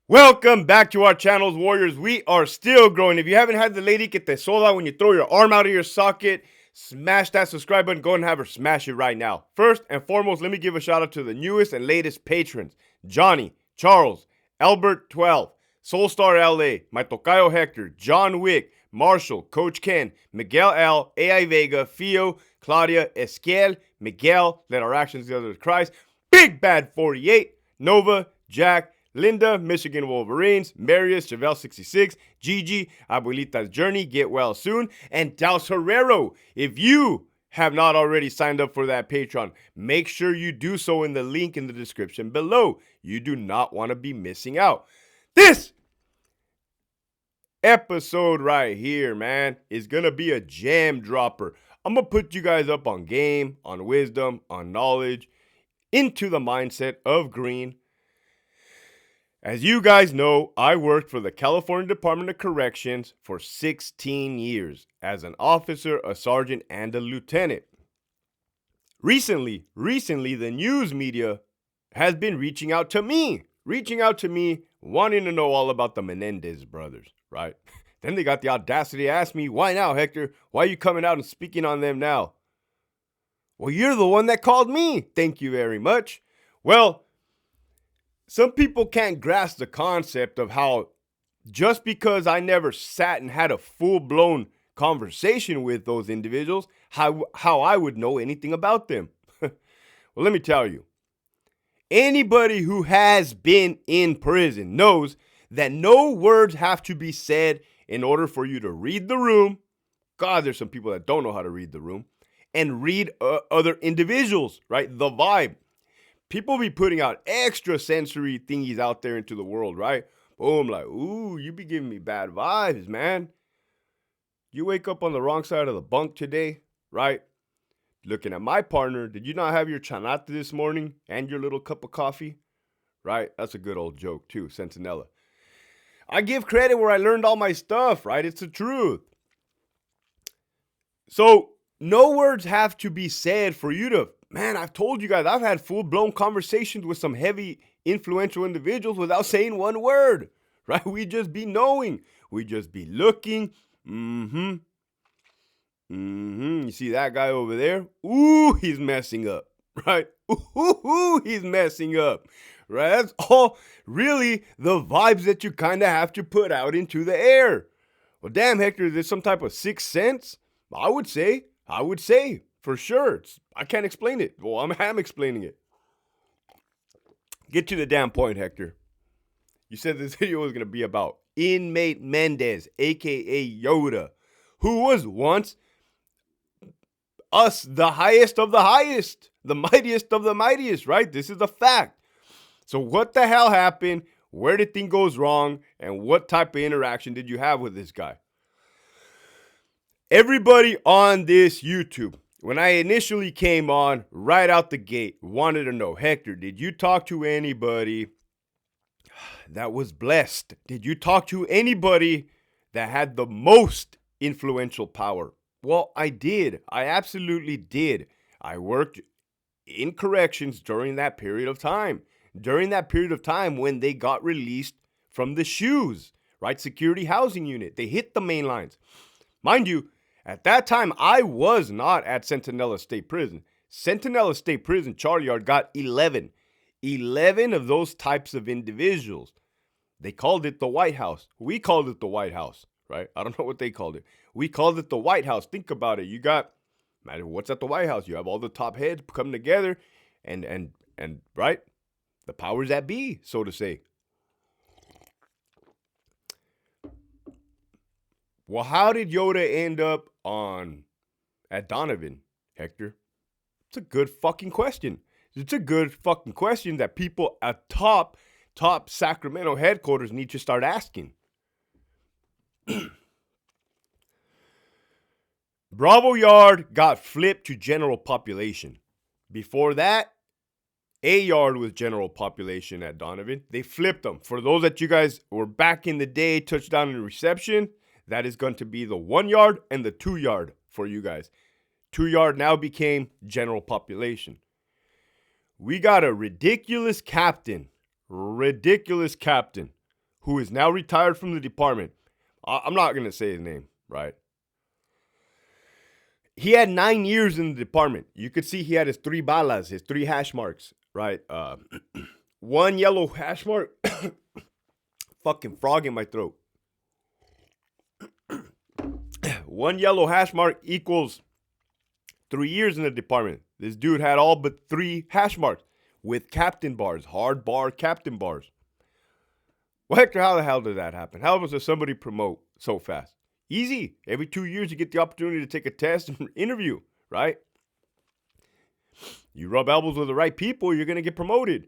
Welcome back to our channels, Warriors. We are still growing. If you haven't had the lady que te soda when you throw your arm out of your socket, smash that subscribe button. Go and have her smash it right now. First and foremost, let me give a shout out to the newest and latest patrons. Johnny, Charles, Albert 12, Soulstar LA, my tocayo Hector, John Wick, Marshall, Coach Ken, Miguel L, AI Vega, Fio, Claudia, Esquiel, Miguel, Let Our Actions the Others Christ, Big Bad 48, Nova, Jack, Linda, Michigan Wolverines, Marius, Chevelle 66, Gigi, Abuelita's Journey, Get Well Soon, and Daus Herrero. If you have not already signed up for that Patreon, make sure you do so in the link in the description below. You do not want to be missing out. This episode right here, man, is going to be a jam dropper. I'm going to put you guys up on game, on wisdom, on knowledge, into the mindset of green. As you guys know, I worked for the California Department of Corrections for 16 years as an officer, a sergeant, and a lieutenant. Recently, the news media has been reaching out to me, wanting to know all about the Menendez brothers, right? Then they got the audacity to ask me, why now, Hector? Why are you coming out and speaking on them now? Well, you're the one that called me. Thank you very much. Well, some people can't grasp the concept of how just because I never sat and had a full-blown conversation with those individuals, how I would know anything about them. Well, let me tell you, anybody who has been in prison knows that no words have to be said in order for you to read the room. God, there's some people that don't know how to read the room and read other individuals, right? The vibe. People be putting out extra sensory thingies out there into the world, right? Boom, like, ooh, you be giving me bad vibes, man. You wake up on the wrong side of the bunk today, right? Looking at my partner, did you not have your chanate this morning and your little cup of coffee? Right? That's a good old joke too, Sentinella. I give credit where I learned all my stuff, right? It's the truth. So, no words have to be said for you to, man, I've told you guys, I've had full-blown conversations with some heavy, influential individuals without saying one word, right? We just be knowing. We just be looking. You see that guy over there? Ooh, he's messing up, right? Ooh, he's messing up, right? That's all really the vibes that you kind of have to put out into the air. Well, damn, Hector, is there some type of sixth sense? I would say, for sure. I can't explain it. Well, I'm explaining it. Get to the damn point, Hector. You said this video was going to be about inmate Mendez, a.k.a. Yoda, who was once the highest of the highest, the mightiest of the mightiest, right? This is a fact. So what the hell happened? Where did things go wrong? And what type of interaction did you have with this guy? Everybody on this YouTube, when I initially came on, right out the gate, wanted to know, Hector, did you talk to anybody that was blessed? Did you talk to anybody that had the most influential power? Well, I did. I absolutely did. I worked in corrections during that period of time. During that period of time when they got released from the shoes, right? Security housing unit. They hit the main lines. Mind you, at that time, I was not at Sentinella State Prison. Sentinella State Prison, Charlie Yard, got 11. 11 of those types of individuals. They called it the White House. We called it the White House, right? I don't know what they called it. We called it the White House. Think about it. You got, man, what's at the White House? You have all the top heads coming together and right? The powers that be, so to say. Well, how did Yoda end up at Donovan, Hector? It's a good fucking question. It's a good fucking question that people at top Sacramento headquarters need to start asking. Bravo Yard got flipped to general population. Before that, A Yard was general population at Donovan. They flipped them. For those that you guys were back in the day, touchdown and reception, that is going to be the 1 yard and the 2 yard for you guys. 2 yard now became general population. We got a ridiculous captain who is now retired from the department. I'm not going to say his name, right? He had 9 years in the department. You could see he had his 3 balas, his 3 hash marks, right? One yellow hash mark. Fucking frog in my throat. One yellow hash mark equals 3 years in the department. This dude had all but 3 hash marks with captain bars, hard bar captain bars. Well, Hector, how the hell did that happen? How was there somebody promote so fast? Easy. Every 2 years, you get the opportunity to take a test and interview, right? You rub elbows with the right people, you're going to get promoted.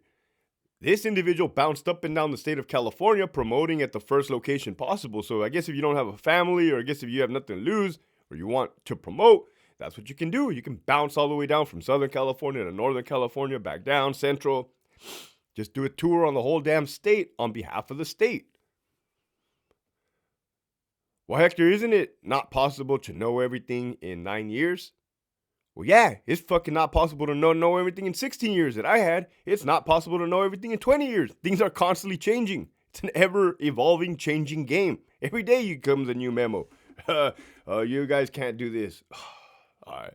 This individual bounced up and down the state of California, promoting at the first location possible. So I guess if you don't have a family, or I guess if you have nothing to lose, or you want to promote, that's what you can do. You can bounce all the way down from Southern California to Northern California, back down, Central. Just do a tour on the whole damn state on behalf of the state. Well, Hector, isn't it not possible to know everything in 9 years? Well, yeah, it's fucking not possible to know everything in 16 years that I had. It's not possible to know everything in 20 years. Things are constantly changing. It's an ever-evolving, changing game. Every day comes a new memo. You guys can't do this. All right.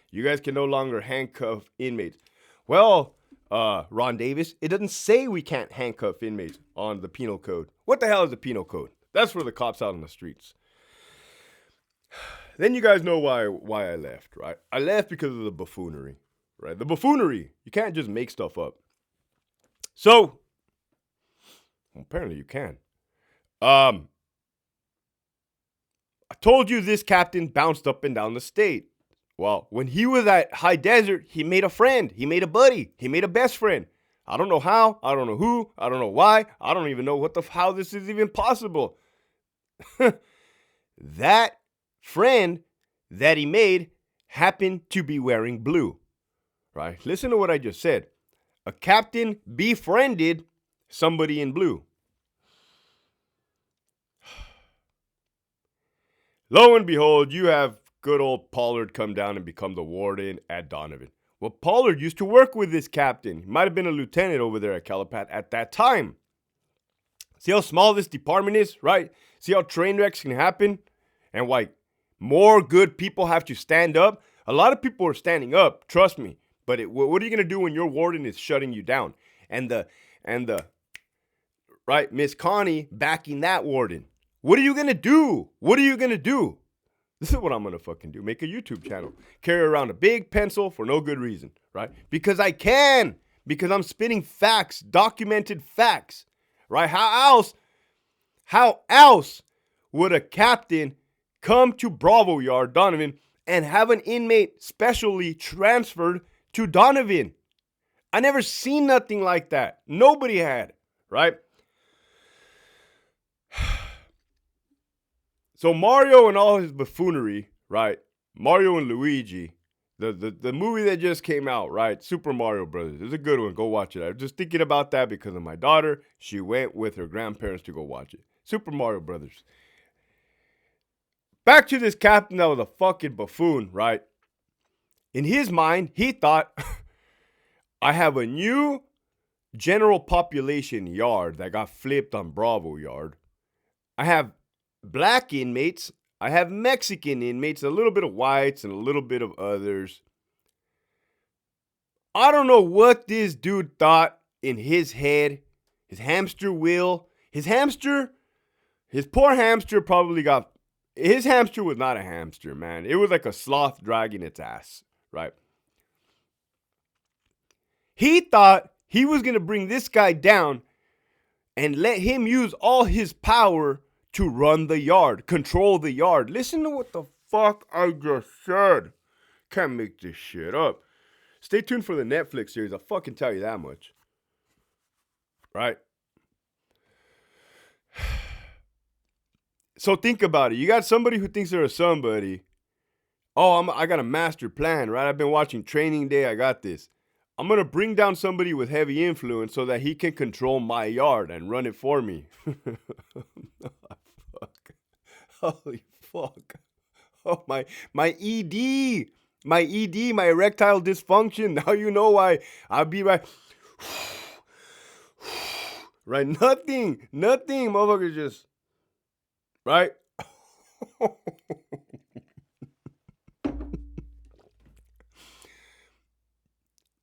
You guys can no longer handcuff inmates. Well, Ron Davis, it doesn't say we can't handcuff inmates on the penal code. What the hell is the penal code? That's for the cops out on the streets. Then you guys know why I left, right? I left because of the buffoonery, right? The buffoonery. You can't just make stuff up. So, apparently you can. I told you this captain bounced up and down the state. Well, when he was at High Desert, he made a friend. He made a buddy. He made a best friend. I don't know how. I don't know who. I don't know why. I don't even know how this is even possible. That friend that he made happened to be wearing blue, right? Listen to what I just said. A captain befriended somebody in blue. Lo and behold, you have good old Pollard come down and become the warden at Donovan. Well, Pollard used to work with this captain. He might have been a lieutenant over there at Calipat at that time. See how small this department is, right? See how train wrecks can happen? And why more good people have to stand up? A lot of people are standing up, trust me. But what are you going to do when your warden is shutting you down? And the right, Miss Connie backing that warden. What are you going to do? What are you going to do? This is what I'm going to fucking do. Make a YouTube channel. Carry around a big pencil for no good reason, right? Because I can. Because I'm spitting facts, documented facts, right? How else would a captain come to Bravo Yard, Donovan, and have an inmate specially transferred to Donovan? I never seen nothing like that. Nobody had, right? So Mario and all his buffoonery, right? Mario and Luigi, the movie that just came out, right? Super Mario Brothers. It's a good one. Go watch it. I was just thinking about that because of my daughter. She went with her grandparents to go watch it. Super Mario Brothers. Back to this captain that was a fucking buffoon, right? In his mind, he thought, I have a new general population yard that got flipped on Bravo Yard. I have black inmates. I have Mexican inmates, a little bit of whites and a little bit of others. I don't know what this dude thought in his head. His hamster wheel. His poor hamster probably got... His hamster was not a hamster, man. It was like a sloth dragging its ass, right? He thought he was going to bring this guy down and let him use all his power to run the yard, control the yard. Listen to what the fuck I just said. Can't make this shit up. Stay tuned for the Netflix series. I'll fucking tell you that much. Right? So think about it. You got somebody who thinks they're a somebody. Oh, I got a master plan, right? I've been watching Training Day. I got this. I'm going to bring down somebody with heavy influence so that he can control my yard and run it for me. Holy fuck. Oh, my ED. My ED, my erectile dysfunction. Now you know why. I'll be right. right? Nothing, motherfuckers just, right?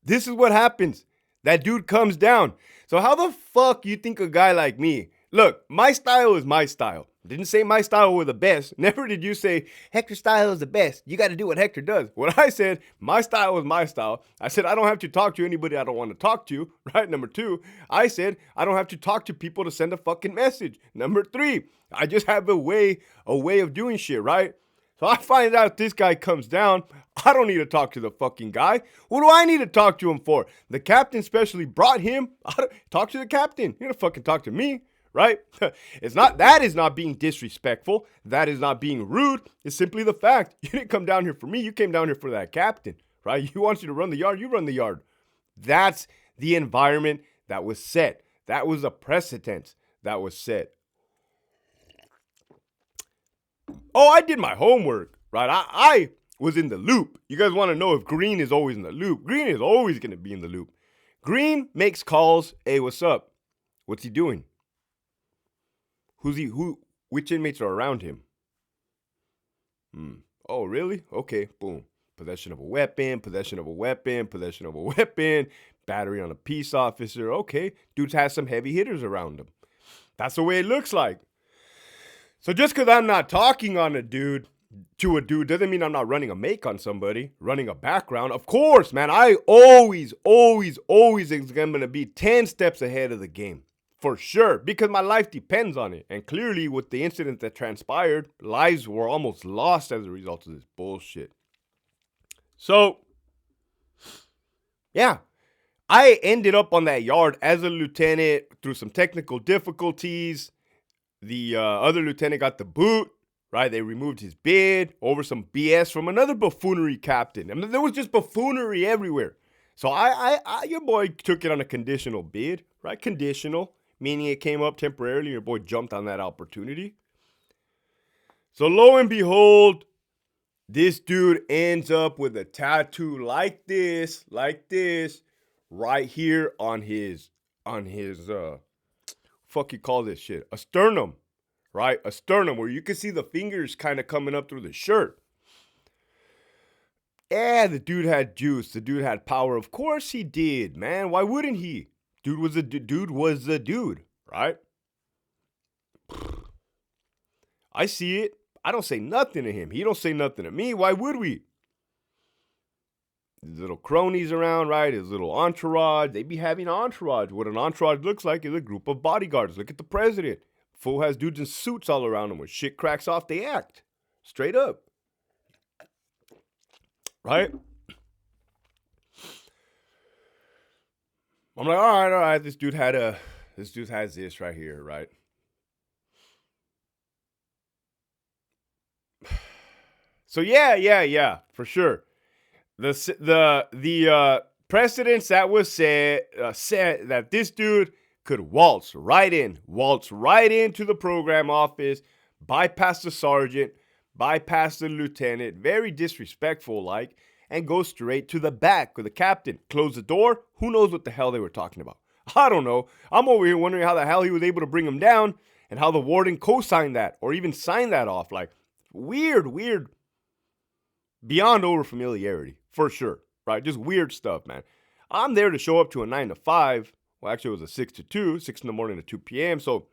This is what happens. That dude comes down. So how the fuck you think a guy like me, look, my style is my style. Didn't say my style were the best. Never did you say Hector's style is the best. You got to do what Hector does. What I said, my style was my style. I said I don't have to talk to anybody I don't want to talk to, right? Number 2, I said I don't have to talk to people to send a fucking message. Number 3, I just have a way of doing shit, right? So I find out this guy comes down. I don't need to talk to the fucking guy. What do I need to talk to him for? The captain specially brought him. Talk to the captain. You don't fucking talk to me, right? That is not being disrespectful. That is not being rude. It's simply the fact. You didn't come down here for me. You came down here for that captain, right? He wants you to run the yard. You run the yard. That's the environment that was set. That was a precedent that was set. Oh, I did my homework, right? I was in the loop. You guys want to know if Green is always in the loop? Green is always going to be in the loop. Green makes calls. Hey, what's up? What's he doing? Which inmates are around him? Oh, really? Okay, boom. Possession of a weapon, battery on a peace officer. Okay, dudes has some heavy hitters around him. That's the way it looks like. So just because I'm not talking on a dude doesn't mean I'm not running a make on somebody, running a background. Of course, man, I always am going to be 10 steps ahead of the game. For sure, because my life depends on it. And clearly, with the incident that transpired, lives were almost lost as a result of this bullshit. So, yeah, I ended up on that yard as a lieutenant through some technical difficulties. The other lieutenant got the boot, right? They removed his bid over some BS from another buffoonery captain. I mean, there was just buffoonery everywhere. So your boy took it on a conditional bid, right? Conditional, meaning it came up temporarily. Your boy jumped on that opportunity. So lo and behold, this dude ends up with a tattoo like this, right here on his fuck you call this shit? A sternum, right? A sternum where you can see the fingers kind of coming up through the shirt. Yeah, the dude had juice. The dude had power. Of course he did, man. Why wouldn't he? Dude was a dude, right? I see it. I don't say nothing to him. He don't say nothing to me. Why would we? His little cronies around, right? His little entourage. They be having entourage. What an entourage looks like is a group of bodyguards. Look at the president. Fool has dudes in suits all around him. When shit cracks off, they act. Straight up. Right? I'm like, all right. This dude has this right here, right? So yeah, for sure. The precedence that was said that this dude could waltz right into the program office, bypass the sergeant, bypass the lieutenant, very disrespectful like, and go straight to the back with the captain. Close the door. Who knows what the hell they were talking about? I don't know. I'm over here wondering how the hell he was able to bring him down and how the warden co-signed that or even signed that off. Like, weird. Beyond over familiarity, for sure, right? Just weird stuff, man. I'm there to show up to a 9 to 5. Well, actually, it was a 6 to 2, 6 in the morning to 2 p.m. So,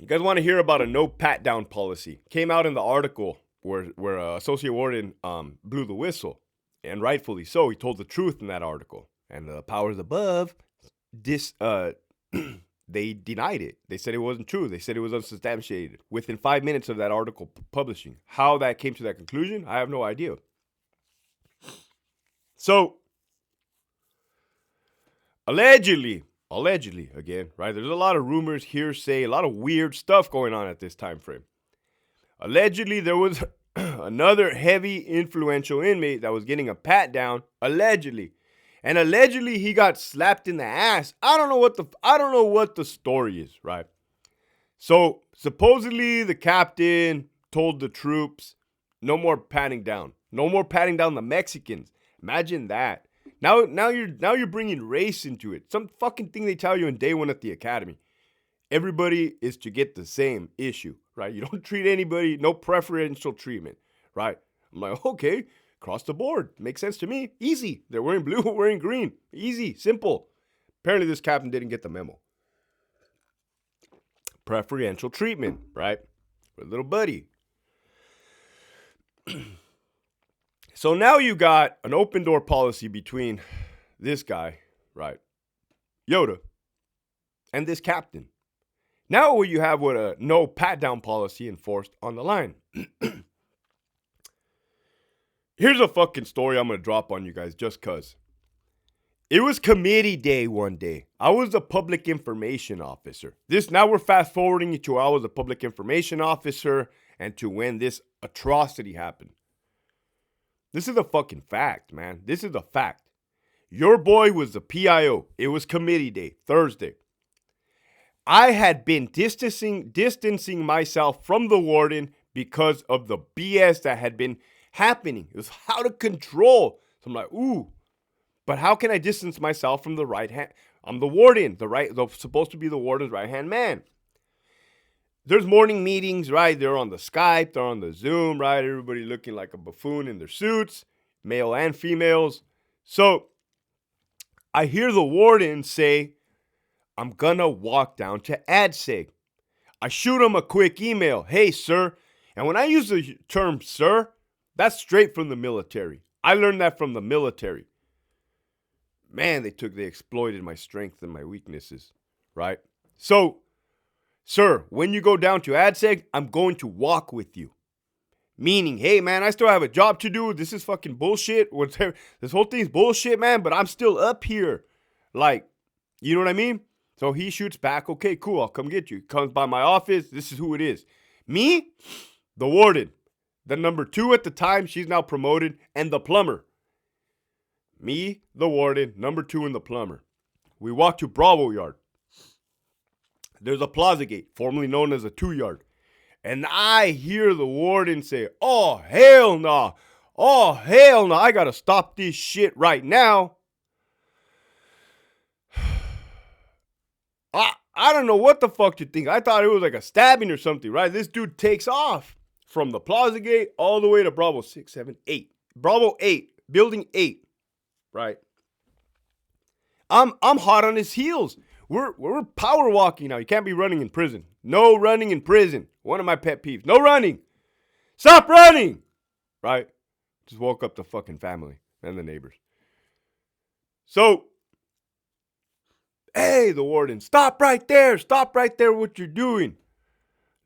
you guys want to hear about a no pat down policy? Came out in the article where Associate Warden blew the whistle, and rightfully so. He told the truth in that article, and the powers above they denied it. They said it wasn't true. They said it was unsubstantiated. Within 5 minutes of that article publishing. How that came to that conclusion, I have no idea. So, allegedly, again, right? There's a lot of rumors, hearsay, a lot of weird stuff going on at this time frame. Allegedly, there was another heavy influential inmate that was getting a pat down. Allegedly. And allegedly he got slapped in the ass. I don't know what the story is, right? So supposedly the captain told the troops, no more patting down. No more patting down the Mexicans. Imagine that. Now you're bringing race into it. Some fucking thing they tell you in day one at the academy. Everybody is to get the same issue, right? You don't treat anybody, no preferential treatment, right? I'm like, okay, across the board. Makes sense to me. Easy. They're wearing blue, we're wearing green. Easy, simple. Apparently this captain didn't get the memo. Preferential treatment, right? For little buddy. So now you got an open door policy between this guy, right, Yoda, and this captain. Now what you have with a no pat down policy enforced on the line. Here's a fucking story I'm going to drop on you guys just cuz. It was committee day one day. I was a public information officer. Now we're fast forwarding to I was a public information officer and to when this atrocity happened. This is a fucking fact, man. This is a fact. Your boy was the PIO. It was committee day, Thursday. I had been distancing myself from the warden because of the BS that had been happening. It was out of control. So I'm like, ooh, but how can I distance myself from the right hand? I'm the warden, supposed to be the warden's right-hand man. There's morning meetings, right? They're on the Skype, they're on the Zoom, right? Everybody looking like a buffoon in their suits, male and females. So I hear the warden say, I'm gonna walk down to ADSEG. I shoot him a quick email. Hey, sir. And when I use the term sir, that's straight from the military. I learned that from the military. Man, they exploited my strengths and my weaknesses, right? So, sir, when you go down to ADSEG, I'm going to walk with you. Meaning, hey, man, I still have a job to do. This is fucking bullshit. This whole thing's bullshit, man, but I'm still up here. Like, you know what I mean? So he shoots back. Okay, cool. I'll come get you. Comes by my office. This is who it is. Me, the warden. The number 2 at the time, she's now promoted, and the plumber. Me, the warden, number 2, and the plumber. We walk to Bravo Yard. There's a plaza gate, formerly known as a 2-yard. And I hear the warden say, oh, hell no. Oh, hell no. I got to stop this shit right now. I don't know what the fuck you think. I thought it was like a stabbing or something, right? This dude takes off from the plaza gate all the way to Bravo 6, 7, 8. Bravo 8, building 8, right? I'm hot on his heels. We're power walking now. You can't be running in prison. No running in prison. One of my pet peeves. No running. Stop running. Right? Just woke up the fucking family and the neighbors. So, hey, the warden, stop right there. Stop right there what you're doing.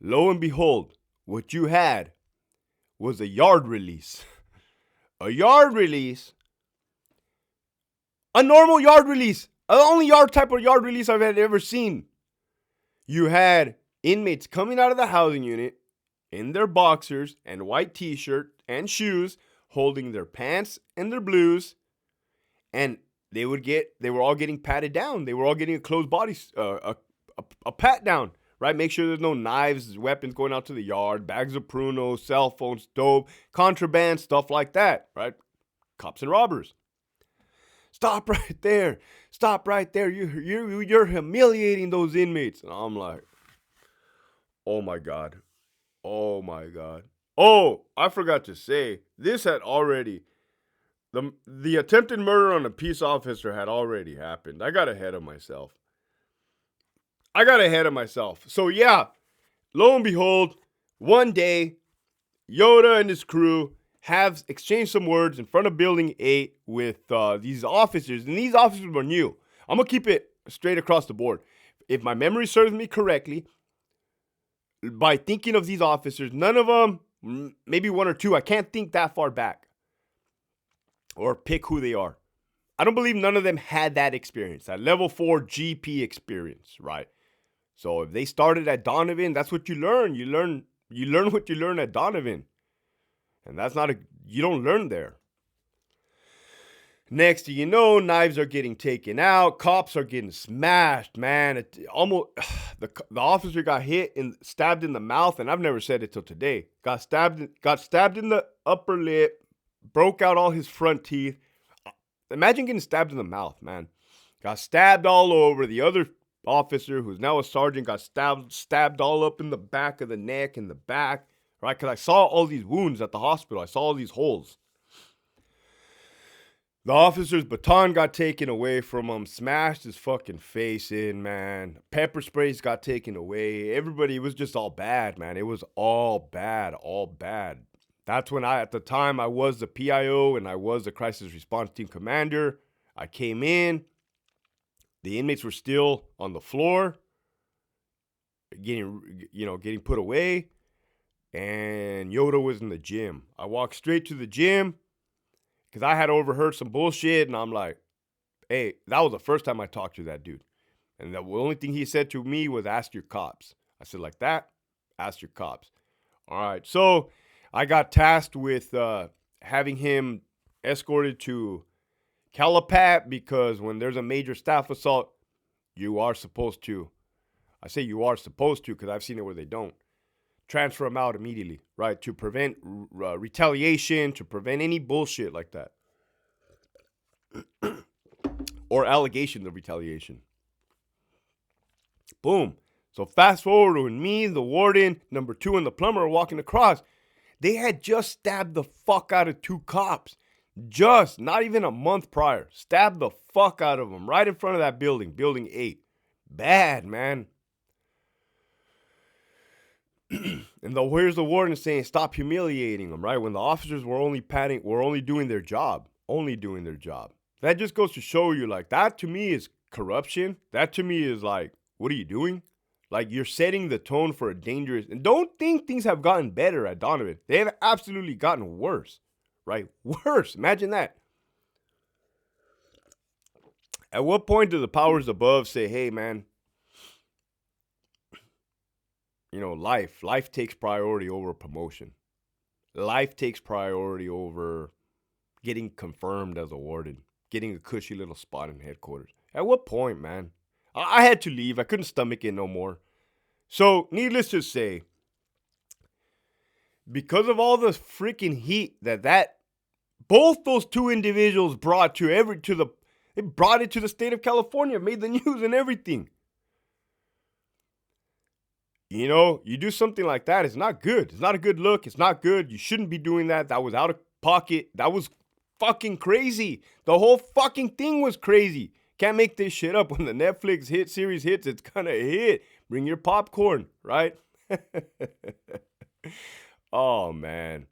Lo and behold, what you had was a yard release. A yard release. A normal yard release. The only type of yard release I've ever seen. You had inmates coming out of the housing unit in their boxers and white t-shirt and shoes, holding their pants and their blues, and they were all getting patted down. They were all getting a closed body, a pat down, right? Make sure there's no knives, weapons going out to the yard, bags of prunos, cell phones, dope, contraband, stuff like that, right? Cops and robbers. Stop right there. Stop right there. You're humiliating those inmates. And I'm like, oh my God. Oh my God. Oh, I forgot to say, this had already, the attempted murder on a peace officer had already happened. I got ahead of myself. So yeah, lo and behold, one day, Yoda and his crew have exchanged some words in front of Building 8 with these officers. And these officers were new. I'm going to keep it straight across the board. If my memory serves me correctly, by thinking of these officers, none of them, maybe 1 or 2, I can't think that far back or pick who they are. I don't believe none of them had that experience, that level 4 GP experience, right? So if they started at Donovan, that's what you learn. You learn what you learn at Donovan. And you don't learn there. Next thing you know, knives are getting taken out. Cops are getting smashed, man. The officer got hit and stabbed in the mouth, and I've never said it till today. Got stabbed in the upper lip, broke out all his front teeth. Imagine getting stabbed in the mouth, man. Got stabbed all over. The other officer, who's now a sergeant, got stabbed all up in the back of the neck and the back, right? Because I saw all these wounds at the hospital. I saw all these holes. The officer's baton got taken away from him, smashed his fucking face in, man. Pepper sprays got taken away. Everybody, it was just all bad, man. It was all bad, all bad. That's when at the time, I was the PIO and I was the crisis response team commander. I came in. The inmates were still on the floor, getting put away. And Yoda was in the gym. I walked straight to the gym because I had overheard some bullshit. And I'm like, hey, that was the first time I talked to that dude. And the only thing he said to me was, ask your cops. I said, like that? Ask your cops. All right. So I got tasked with having him escorted to Calipat, because when there's a major staff assault, you are supposed to, I say you are supposed to because I've seen it where they don't, transfer them out immediately, right? To prevent retaliation, to prevent any bullshit like that. Or allegations of retaliation. Boom. So fast forward when me, the warden, number 2, and the plumber are walking across. They had just stabbed the fuck out of 2 cops. Just not even a month prior. Stabbed the fuck out of them right in front of that building, building 8. Bad, man. And here's the warden saying, stop humiliating them, right? When the officers were only doing their job. Only doing their job. That just goes to show you, like, that to me is corruption. That to me is like, what are you doing? Like, you're setting the tone for a dangerous, and don't think things have gotten better at Donovan. They have absolutely gotten worse. Right? Worse. Imagine that. At what point do the powers above say, hey, man, life takes priority over promotion. Life takes priority over getting confirmed as a warden, getting a cushy little spot in headquarters. At what point, man? I had to leave. I couldn't stomach it no more. So, needless to say, because of all the freaking heat that both those 2 individuals brought they brought it to the state of California, made the news and everything. You do something like that, it's not good. It's not a good look. It's not good. You shouldn't be doing that. That was out of pocket. That was fucking crazy. The whole fucking thing was crazy. Can't make this shit up. When the Netflix series hits, it's gonna hit. Bring your popcorn, right? Oh, man.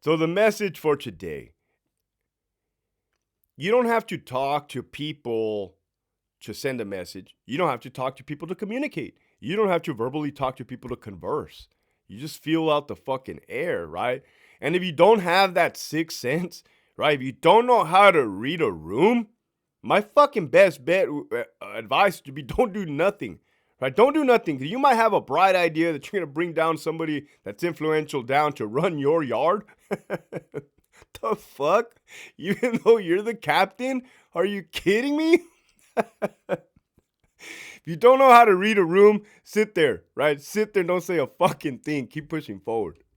So the message for today. You don't have to talk to people to send a message. You don't have to talk to people to communicate. You don't have to verbally talk to people to converse. You just feel out the fucking air, right? And if you don't have that 6th sense, right? If you don't know how to read a room, my fucking best bet, advice would be don't do nothing. Right? Don't do nothing, because you might have a bright idea that you're going to bring down somebody that's influential down to run your yard. The fuck? Even though you're the captain? Are you kidding me? If you don't know how to read a room, sit there, right? Sit there, don't say a fucking thing. Keep pushing forward.